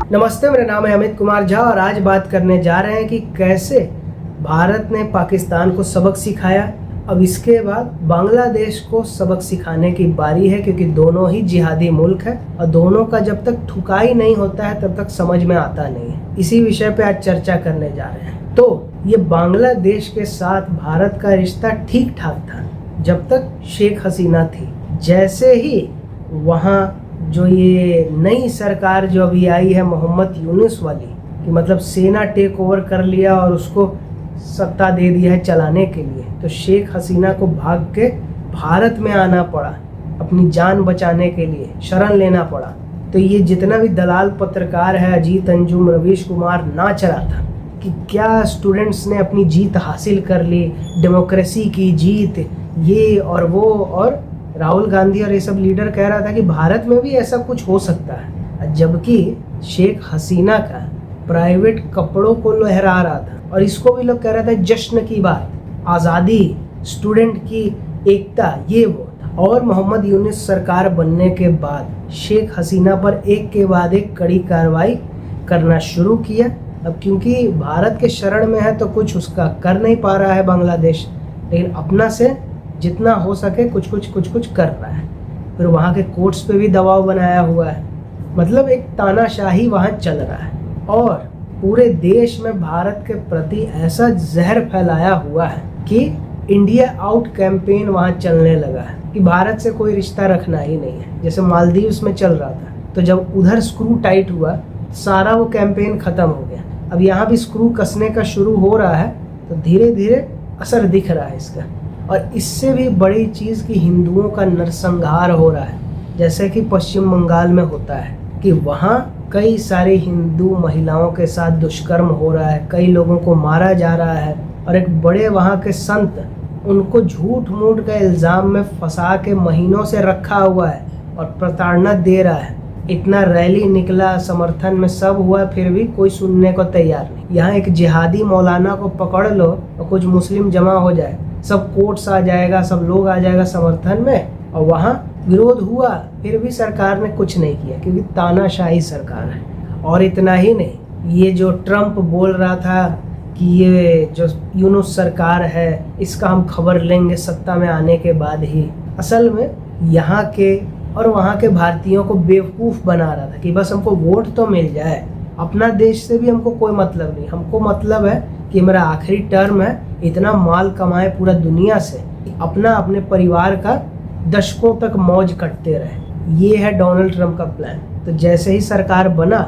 नमस्ते, मेरा नाम है अमित कुमार झा और आज बात करने जा रहे हैं कि कैसे भारत ने पाकिस्तान को सबक सिखाया। अब इसके बाद बांग्लादेश को सबक सिखाने की बारी है, क्योंकि दोनों ही जिहादी मुल्क है और दोनों का जब तक ठुकाई नहीं होता है तब तक समझ में आता नहीं है। इसी विषय पे आज चर्चा करने जा रहे हैं। तो ये बांग्लादेश के साथ भारत का रिश्ता ठीक ठाक था जब तक शेख हसीना थी। जैसे ही वहाँ जो ये नई सरकार जो अभी आई है मोहम्मद यूनुस वाली, कि मतलब सेना टेक ओवर कर लिया और उसको सत्ता दे दिया है चलाने के लिए, तो शेख हसीना को भाग के भारत में आना पड़ा, अपनी जान बचाने के लिए शरण लेना पड़ा। तो ये जितना भी दलाल पत्रकार है, अजीत अंजुम, रवीश कुमार, नाच रहा था कि क्या स्टूडेंट्स ने अपनी जीत हासिल कर ली, डेमोक्रेसी की जीत, ये और वो, और राहुल गांधी और ये सब लीडर कह रहा था कि भारत में भी ऐसा कुछ हो सकता है, जबकि शेख हसीना का प्राइवेट कपड़ों को लहरा रहा था और इसको भी लोग कह रहे थे जश्न की बात, आज़ादी, स्टूडेंट की एकता, ये वो। और मोहम्मद यूनुस सरकार बनने के बाद शेख हसीना पर एक के बाद एक कड़ी कार्रवाई करना शुरू किया। अब क्योंकि भारत के शरण में है तो कुछ उसका कर नहीं पा रहा है बांग्लादेश, लेकिन अपना से जितना हो सके कुछ कुछ कर रहा है। फिर वहाँ के कोर्ट्स पे भी दबाव बनाया हुआ है, मतलब एक तानाशाही वहाँ चल रहा है और पूरे देश में भारत के प्रति ऐसा जहर फैलाया हुआ है कि इंडिया आउट कैंपेन वहाँ चलने लगा है कि भारत से कोई रिश्ता रखना ही नहीं है। जैसे मालदीव्स में चल रहा था, तो जब उधर स्क्रू टाइट हुआ सारा वो कैंपेन खत्म हो गया। अब यहाँ भी स्क्रू कसने का शुरू हो रहा है, तो धीरे धीरे असर दिख रहा है इसका। और इससे भी बड़ी चीज़ कि हिंदुओं का नरसंहार हो रहा है, जैसे कि पश्चिम बंगाल में होता है कि वहाँ कई सारे हिंदू महिलाओं के साथ दुष्कर्म हो रहा है, कई लोगों को मारा जा रहा है और एक बड़े वहाँ के संत उनको झूठ मूठ का इल्ज़ाम में फंसा के महीनों से रखा हुआ है और प्रताड़ना दे रहा है। इतना रैली निकला, समर्थन में सब हुआ, फिर भी कोई सुनने को तैयार नहीं। यहाँ एक जिहादी मौलाना को पकड़ लो और कुछ मुस्लिम जमा हो जाए, सब कोर्ट्स आ जाएगा, सब लोग आ जाएगा समर्थन में, और वहाँ विरोध हुआ, फिर भी सरकार ने कुछ नहीं किया, क्योंकि तानाशाही सरकार है। और इतना ही नहीं, ये जो ट्रम्प बोल रहा था कि ये जो यूनुस सरकार है इसका हम खबर लेंगे सत्ता में आने के बाद ही, असल में यहाँ के और वहाँ के भारतीयों को बेवकूफ़ बना रहा था कि बस हमको वोट तो मिल जाए, अपना देश से भी हमको कोई मतलब नहीं। हमको मतलब है कि मेरा आखिरी टर्म है, इतना माल कमाए पूरा दुनिया से, अपना अपने परिवार का दशकों तक मौज करते रहे। ये है डोनाल्ड ट्रंप का प्लान। तो जैसे ही सरकार बना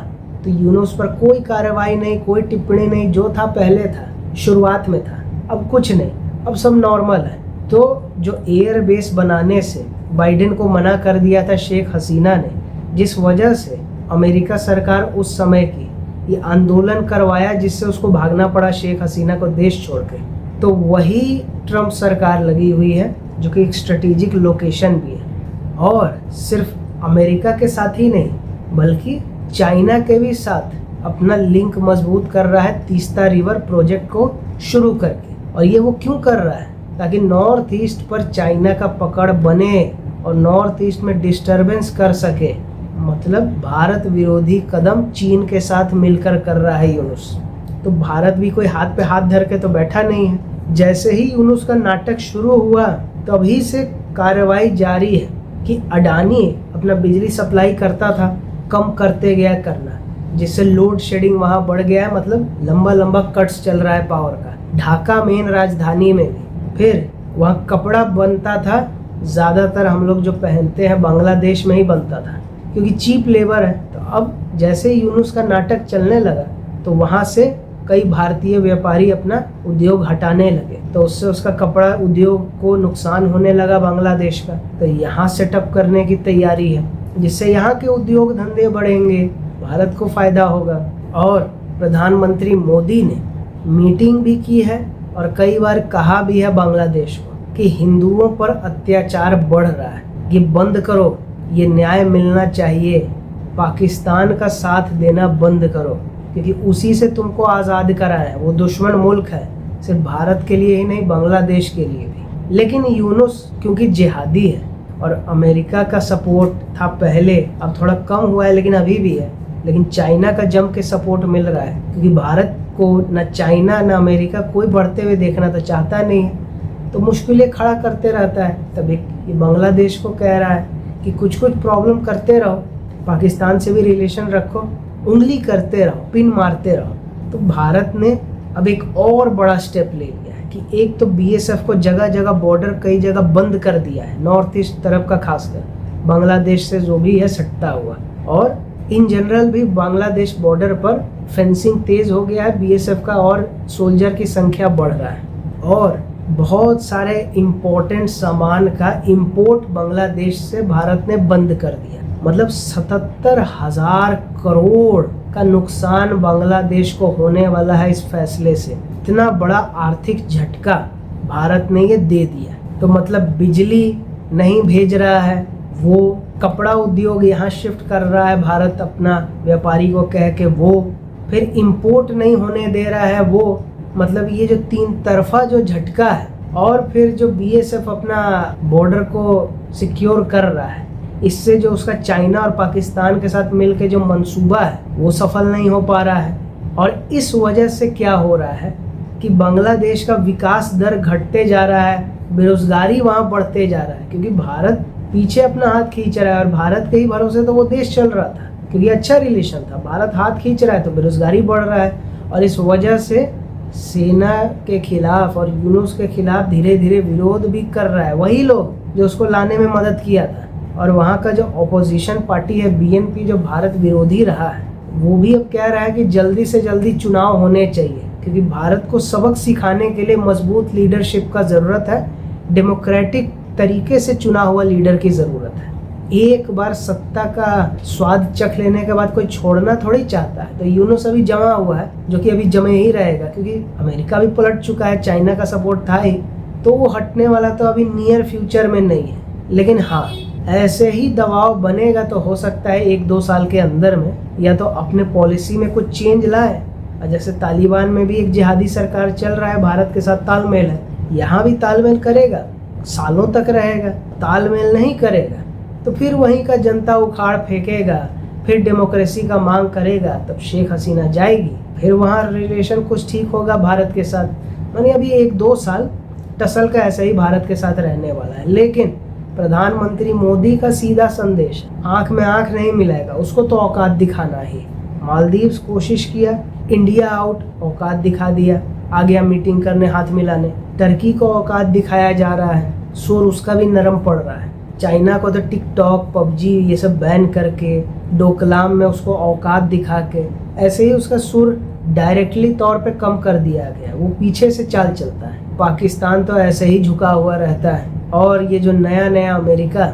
तो यूनुस पर कोई कार्रवाई नहीं, कोई टिप्पणी नहीं, जो था पहले था, शुरुआत में था, अब कुछ नहीं, अब सब नॉर्मल है। तो जो एयर बेस बनाने से बाइडेन को मना कर दिया था शेख हसीना ने, जिस वजह से अमेरिका सरकार उस समय की ये आंदोलन करवाया जिससे उसको भागना पड़ा शेख हसीना को देश छोड़ के, तो वही ट्रंप सरकार लगी हुई है, जो कि एक स्ट्रेटेजिक लोकेशन भी है। और सिर्फ अमेरिका के साथ ही नहीं बल्कि चाइना के भी साथ अपना लिंक मजबूत कर रहा है तीस्ता रिवर प्रोजेक्ट को शुरू करके। और ये वो क्यों कर रहा है? ताकि नॉर्थ ईस्ट पर चाइना का पकड़ बने और नॉर्थ ईस्ट में डिस्टरबेंस कर सके। मतलब भारत विरोधी कदम चीन के साथ मिलकर कर रहा है यूनुस। तो भारत भी कोई हाथ पे हाथ धर के तो बैठा नहीं है। जैसे ही यूनुस का नाटक शुरू हुआ तभी से कार्रवाई जारी है कि अडानी अपना बिजली सप्लाई करता था, कम करते गया करना, जिससे लोड शेडिंग वहाँ बढ़ गया है। मतलब लंबा लंबा कट्स चल रहा है पावर का। ढाका मेन राजधानी में भी फिर वहाँ कपड़ा बनता था, ज़्यादातर हम लोग जो पहनते हैं बांग्लादेश में ही बनता था, क्योंकि चीप लेबर है। तो अब जैसे ही यूनुस का नाटक चलने लगा तो वहाँ से कई भारतीय व्यापारी अपना उद्योग हटाने लगे, तो उससे उसका कपड़ा उद्योग को नुकसान होने लगा बांग्लादेश का। तो यहाँ सेटअप करने की तैयारी है, जिससे यहाँ के उद्योग धंधे बढ़ेंगे, भारत को फ़ायदा होगा। और प्रधानमंत्री मोदी ने मीटिंग भी की है और कई बार कहा भी है बांग्लादेश को कि हिंदुओं पर अत्याचार बढ़ रहा है, ये बंद करो, ये न्याय मिलना चाहिए, पाकिस्तान का साथ देना बंद करो, क्योंकि उसी से तुमको आज़ाद करा है। वो दुश्मन मुल्क है, सिर्फ भारत के लिए ही नहीं बांग्लादेश के लिए भी। लेकिन यूनुस क्योंकि जिहादी है और अमेरिका का सपोर्ट था पहले, अब थोड़ा कम हुआ है लेकिन अभी भी है, लेकिन चाइना का जम के सपोर्ट मिल रहा है, क्योंकि भारत को न चाइना न अमेरिका कोई बढ़ते हुए देखना तो चाहता नहीं है, तो मुश्किलें खड़ा करते रहता है। तब ये बांग्लादेश को कह रहा है कि कुछ कुछ प्रॉब्लम करते रहो, पाकिस्तान से भी रिलेशन रखो, उंगली करते रहो, पिन मारते रहो। तो भारत ने अब एक और बड़ा स्टेप ले लिया है कि एक तो बीएसएफ को जगह जगह बॉर्डर कई जगह बंद कर दिया है, नॉर्थ ईस्ट तरफ का खासकर बांग्लादेश से जो भी है सटता हुआ, और इन जनरल भी बांग्लादेश बॉर्डर पर फेंसिंग तेज हो गया है बीएसएफ का, और सोल्जर की संख्या बढ़ रहा है, और बहुत सारे इम्पोर्टेंट सामान का इंपोर्ट बांग्लादेश से भारत ने बंद कर दिया। मतलब 77,000 करोड़ का नुकसान बांग्लादेश को होने वाला है इस फैसले से। इतना बड़ा आर्थिक झटका भारत ने ये दे दिया। तो मतलब बिजली नहीं भेज रहा है, वो कपड़ा उद्योग यहाँ शिफ्ट कर रहा है भारत अपना व्यापारी को कह के, वो फिर इंपोर्ट नहीं होने दे रहा है वो। मतलब ये जो तीन तरफा जो झटका है, और फिर जो बीएसएफ अपना बॉर्डर को सिक्योर कर रहा है, इससे जो उसका चाइना और पाकिस्तान के साथ मिलकर जो मंसूबा है वो सफल नहीं हो पा रहा है। और इस वजह से क्या हो रहा है कि बांग्लादेश का विकास दर घटते जा रहा है, बेरोजगारी वहाँ बढ़ते जा रहा है, क्योंकि भारत पीछे अपना हाथ खींच रहा है, और भारत के ही भरोसे तो वो देश चल रहा था क्योंकि अच्छा रिलेशन था। भारत हाथ खींच रहा है तो बेरोजगारी बढ़ रहा है, और इस वजह से सेना के खिलाफ और यूनुस के खिलाफ धीरे धीरे विरोध भी कर रहा है वही लोग जो उसको लाने में मदद किया था। और वहाँ का जो ऑपोजिशन पार्टी है बीएनपी, जो भारत विरोधी रहा है, वो भी अब कह रहा है कि जल्दी से जल्दी चुनाव होने चाहिए, क्योंकि भारत को सबक सिखाने के लिए मजबूत लीडरशिप का ज़रूरत है, डेमोक्रेटिक तरीके से चुना हुआ लीडर की ज़रूरत है। एक बार सत्ता का स्वाद चख लेने के बाद कोई छोड़ना थोड़ी चाहता है। तो यूनुस अभी जमा हुआ है, जो कि अभी जमे ही रहेगा, क्योंकि अमेरिका भी पलट चुका है, चाइना का सपोर्ट था ही, तो वो हटने वाला तो अभी नियर फ्यूचर में नहीं है। लेकिन हाँ, ऐसे ही दबाव बनेगा तो हो सकता है 1-2 साल के अंदर में या तो अपने पॉलिसी में कुछ चेंज लाए। जैसे तालिबान में भी एक जिहादी सरकार चल रहा है, भारत के साथ तालमेल है, यहाँ भी तालमेल करेगा, सालों तक रहेगा। तालमेल नहीं करेगा तो फिर वहीं का जनता उखाड़ फेंकेगा, फिर डेमोक्रेसी का मांग करेगा, तब शेख हसीना जाएगी, फिर वहाँ रिलेशन कुछ ठीक होगा भारत के साथ। मानिए अभी 1-2 साल टसल का ऐसे ही भारत के साथ रहने वाला है। लेकिन प्रधानमंत्री मोदी का सीधा संदेश, आंख में आंख नहीं मिलाएगा, उसको तो औकात दिखाना ही। मालदीव्स कोशिश किया, इंडिया आउट, औकात दिखा दिया, आ गया मीटिंग करने, हाथ मिलाने। टर्की को औकात दिखाया जा रहा है, सुर उसका भी नरम पड़ रहा है। चाइना को तो टिकटॉक, पबजी ये सब बैन करके, डोकलाम में उसको औकात दिखा के ऐसे ही उसका सुर डायरेक्टली तौर पे कम कर दिया गया, वो पीछे से चाल चलता है। पाकिस्तान तो ऐसे ही झुका हुआ रहता है। और ये जो नया नया अमेरिका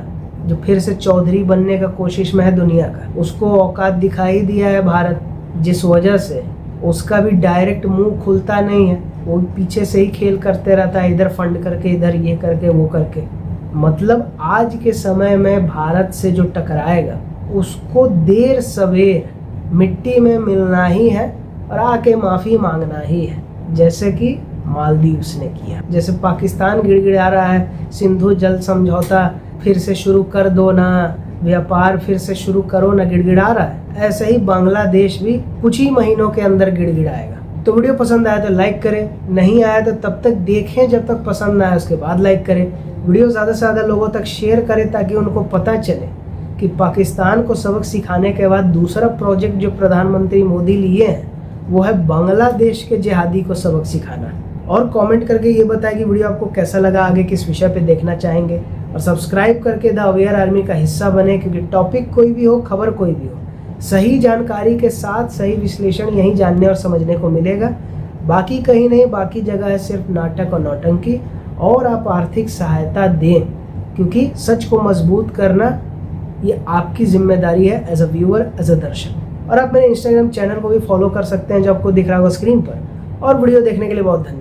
जो फिर से चौधरी बनने का कोशिश में है दुनिया का, उसको औकात दिखा ही दिया है भारत, जिस वजह से उसका भी डायरेक्ट मुंह खुलता नहीं है, वो पीछे से ही खेल करते रहता है, इधर फंड करके, इधर ये करके, वो करके। मतलब आज के समय में भारत से जो टकराएगा उसको देर सवेर मिट्टी में मिलना ही है और आके माफ़ी मांगना ही है, जैसे कि मालदीव्स ने किया। जैसे पाकिस्तान गिड़गिड़ा रहा है, सिंधु जल समझौता फिर से शुरू कर दो ना, व्यापार फिर से शुरू करो ना, गिड़गिड़ा रहा है। ऐसे ही बांग्लादेश भी कुछ ही महीनों के अंदर गिड़गिड़ाएगा। तो वीडियो पसंद आया तो लाइक करें, नहीं आया तो तब तक देखें जब तक पसंद ना आए, उसके बाद लाइक करें। वीडियो ज़्यादा से ज़्यादा लोगों तक शेयर करें ताकि उनको पता चले कि पाकिस्तान को सबक सिखाने के बाद दूसरा प्रोजेक्ट जो प्रधानमंत्री मोदी लिए हैं वो है बांग्लादेश के जिहादी को सबक सिखाना। और कमेंट करके ये बताएं कि वीडियो आपको कैसा लगा, आगे किस विषय पे देखना चाहेंगे, और सब्सक्राइब करके द अवेयर आर्मी का हिस्सा बने, क्योंकि टॉपिक कोई भी हो, खबर कोई भी हो, सही जानकारी के साथ सही विश्लेषण यहीं जानने और समझने को मिलेगा। बाकी कहीं नहीं, बाकी जगह है सिर्फ नाटक और नौटंकी। और आप आर्थिक सहायता दें, क्योंकि सच को मजबूत करना ये आपकी जिम्मेदारी है as a viewer, as a दर्शक। और आप मेरे इंस्टाग्राम चैनल को भी फॉलो कर सकते हैं जो आपको दिख रहा होगा स्क्रीन पर। और वीडियो देखने के लिए बहुत धन्यवाद।